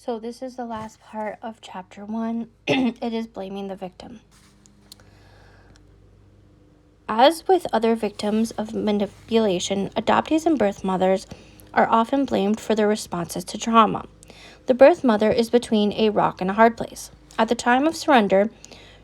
So this is the last part of chapter 1. It is blaming the victim. As with other victims of manipulation, adoptees and birth mothers are often blamed for their responses to trauma. The birth mother is between a rock and a hard place. At the time of surrender,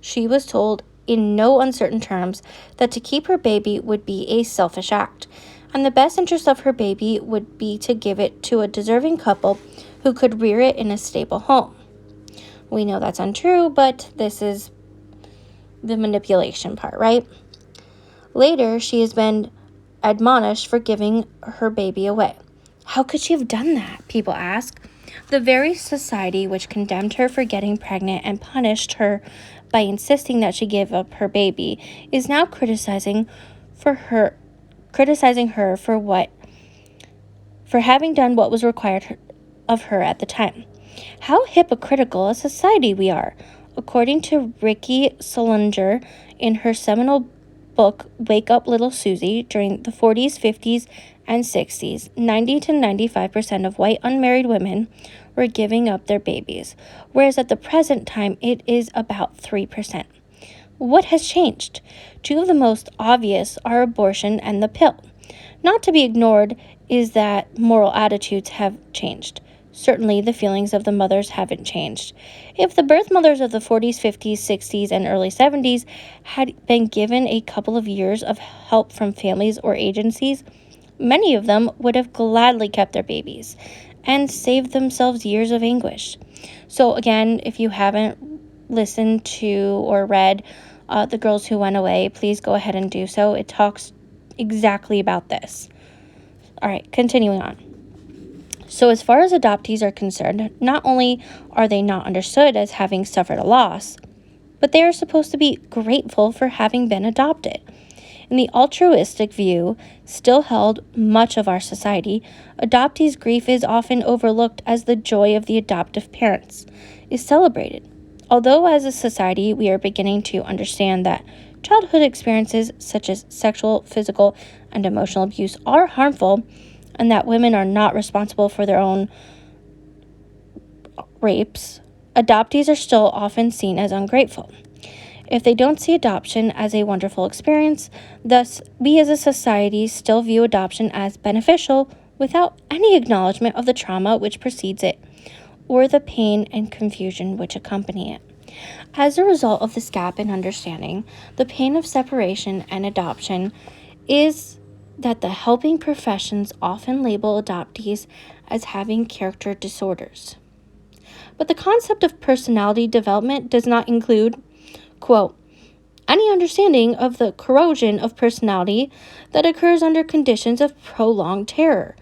she was told in no uncertain terms that to keep her baby would be a selfish act, and the best interest of her baby would be to give it to a deserving couple who could rear it in a stable home. We know that's untrue, but this is the manipulation part, right? Later, she has been admonished for giving her baby away. How could she have done that? People ask. The very society which condemned her for getting pregnant and punished her by insisting that she give up her baby is now criticizing her for having done what was required of her at the time. How hypocritical a society we are. According to Ricky Solinger in her seminal book, Wake Up Little Susie, during the 40s, 50s, and 60s, 90 to 95% of white unmarried women were giving up their babies, whereas at the present time it is about 3%. What has changed? Two of the most obvious are abortion and the pill. Not to be ignored is that moral attitudes have changed. Certainly, the feelings of the mothers haven't changed. If the birth mothers of the 40s, 50s, 60s, and early 70s had been given a couple of years of help from families or agencies, many of them would have gladly kept their babies and saved themselves years of anguish. So again, if you haven't listened to or read The Girls Who Went Away, please go ahead and do so. It talks exactly about this. All right, continuing on. So as far as adoptees are concerned, not only are they not understood as having suffered a loss, but they are supposed to be grateful for having been adopted. In the altruistic view, still held much of our society, adoptees' grief is often overlooked as the joy of the adoptive parents is celebrated. Although as a society we are beginning to understand that childhood experiences such as sexual, physical, and emotional abuse are harmful, and that women are not responsible for their own rapes, adoptees are still often seen as ungrateful. If they don't see adoption as a wonderful experience, thus we as a society still view adoption as beneficial without any acknowledgement of the trauma which precedes it, or the pain and confusion which accompany it. As a result of this gap in understanding, the pain of separation and adoption is that the helping professions often label adoptees as having character disorders. But the concept of personality development does not include, quote, any understanding of the corrosion of personality that occurs under conditions of prolonged terror,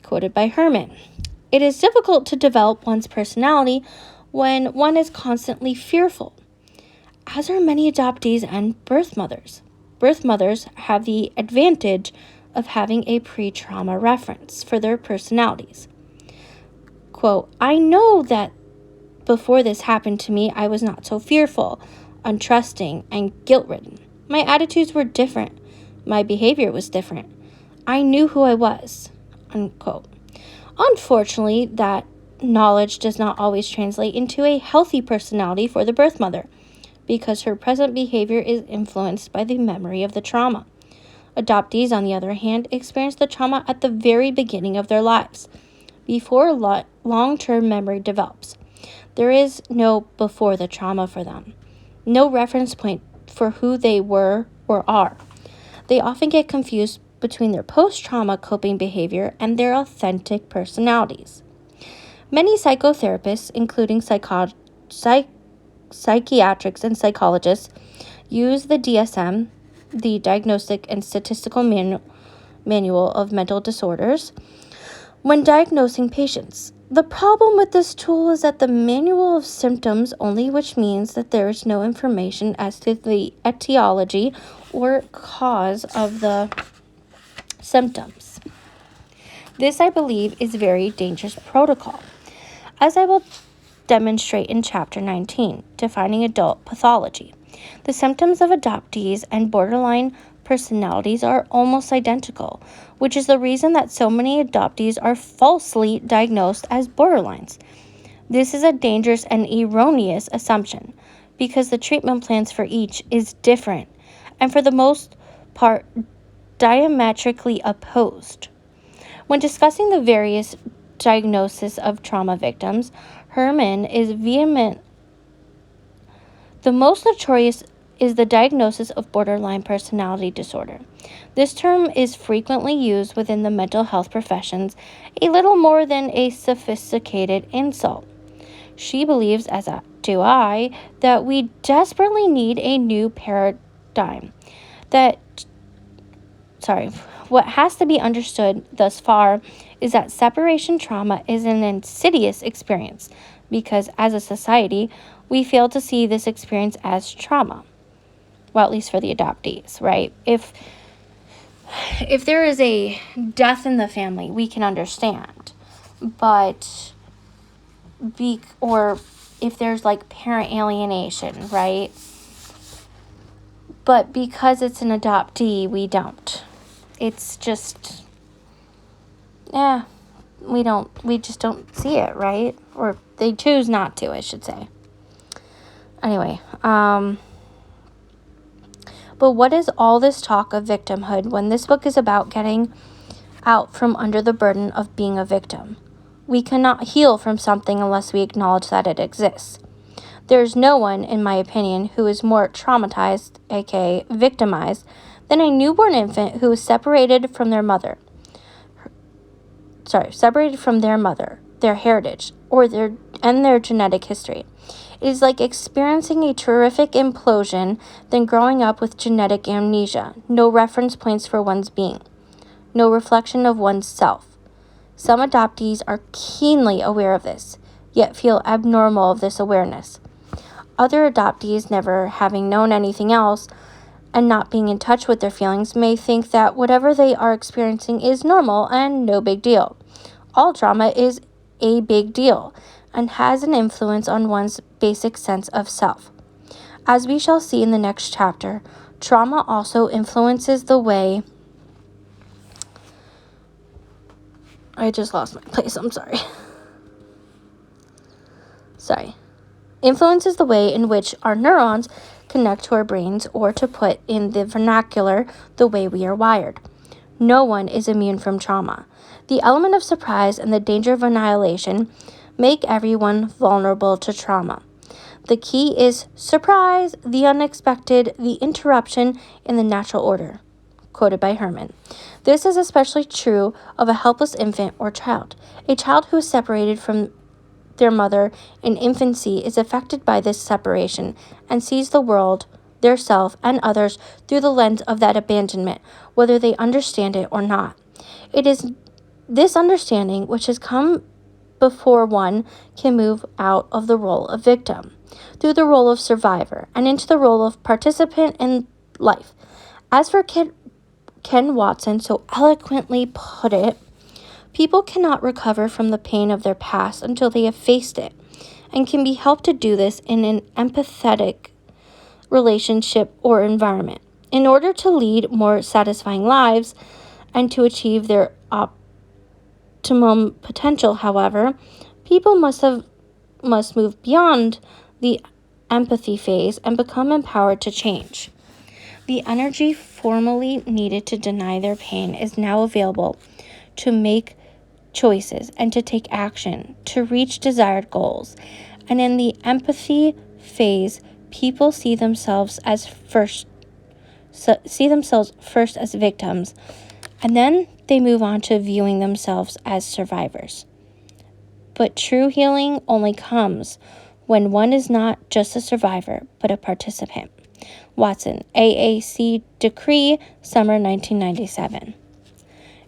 quoted by Herman. It is difficult to develop one's personality when one is constantly fearful, as are many adoptees and birth mothers. Birth mothers have the advantage of having a pre-trauma reference for their personalities. Quote, I know that before this happened to me, I was not so fearful, untrusting, and guilt-ridden. My attitudes were different. My behavior was different. I knew who I was, unquote. Unfortunately, that knowledge does not always translate into a healthy personality for the birth mother, because her present behavior is influenced by the memory of the trauma. Adoptees, on the other hand, experience the trauma at the very beginning of their lives, before long-term memory develops. There is no before the trauma for them, no reference point for who they were or are. They often get confused between their post-trauma coping behavior and their authentic personalities. Many psychotherapists, including psychiatrists and psychologists, use the DSM, the Diagnostic and Statistical Manual of Mental Disorders, when diagnosing patients. The problem with this tool is that the manual of symptoms only, which means that there is no information as to the etiology or cause of the symptoms. This, I believe, is a very dangerous protocol, as I will demonstrate in Chapter 19, Defining Adult Pathology. The symptoms of adoptees and borderline personalities are almost identical, which is the reason that so many adoptees are falsely diagnosed as borderlines. This is a dangerous and erroneous assumption because the treatment plans for each is different and for the most part diametrically opposed. When discussing the various diagnoses of trauma victims, Herman is vehement. The most notorious is the diagnosis of borderline personality disorder. This term is frequently used within the mental health professions, a little more than a sophisticated insult. She believes, as do I, that we desperately need a new paradigm. What has to be understood thus far is that separation trauma is an insidious experience because, as a society, we fail to see this experience as trauma. Well, at least for the adoptees, right? If there is a death in the family, we can understand. But or if there's like parent alienation, right? But because it's an adoptee, we don't. It's just, we just don't see it, right? Or they choose not to, I should say. Anyway, but what is all this talk of victimhood when this book is about getting out from under the burden of being a victim? We cannot heal from something unless we acknowledge that it exists. There is no one, in my opinion, who is more traumatized, aka victimized, than a newborn infant who is separated from their mother, their heritage, or their genetic history. It is like experiencing a terrific implosion, then growing up with genetic amnesia, no reference points for one's being, no reflection of one's self. Some adoptees are keenly aware of this, yet feel abnormal of this awareness. Other adoptees, never having known anything else and not being in touch with their feelings, may think that whatever they are experiencing is normal and no big deal. All trauma is a big deal and has an influence on one's basic sense of self. As we shall see in the next chapter, trauma also influences the way... I just lost my place, I'm sorry. Influences the way in which our neurons connect to our brains, or to put in the vernacular, the way we are wired. No one is immune from trauma. The element of surprise and the danger of annihilation make everyone vulnerable to trauma. The key is surprise, the unexpected, the interruption in the natural order. Quoted by Herman. This is especially true of a helpless infant or child. A child who is separated from their mother in infancy is affected by this separation and sees the world, their self, and others through the lens of that abandonment, whether they understand it or not. It is this understanding which has come before one can move out of the role of victim, through the role of survivor, and into the role of participant in life. As for Ken Watson so eloquently put it, people cannot recover from the pain of their past until they have faced it, and can be helped to do this in an empathetic relationship or environment. In order to lead more satisfying lives and to achieve their optimum potential, however, people must move beyond the empathy phase and become empowered to change. The energy formerly needed to deny their pain is now available to make choices and to take action to reach desired goals. And in the empathy phase, people see themselves first as victims, and then they move on to viewing themselves as survivors. But true healing only comes when one is not just a survivor, but a participant. Watson, AAC Decree, Summer 1997.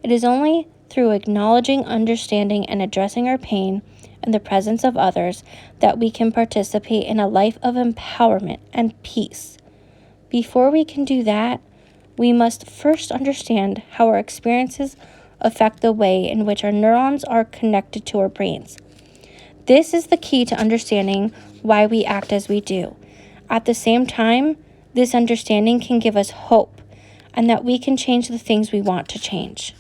It is only through acknowledging, understanding, and addressing our pain in the presence of others that we can participate in a life of empowerment and peace. Before we can do that, we must first understand how our experiences affect the way in which our neurons are connected to our brains. This is the key to understanding why we act as we do. At the same time, this understanding can give us hope, and that we can change the things we want to change.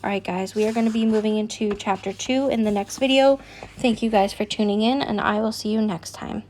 All right, guys, we are going to be moving into chapter 2 in the next video. Thank you guys for tuning in, and I will see you next time.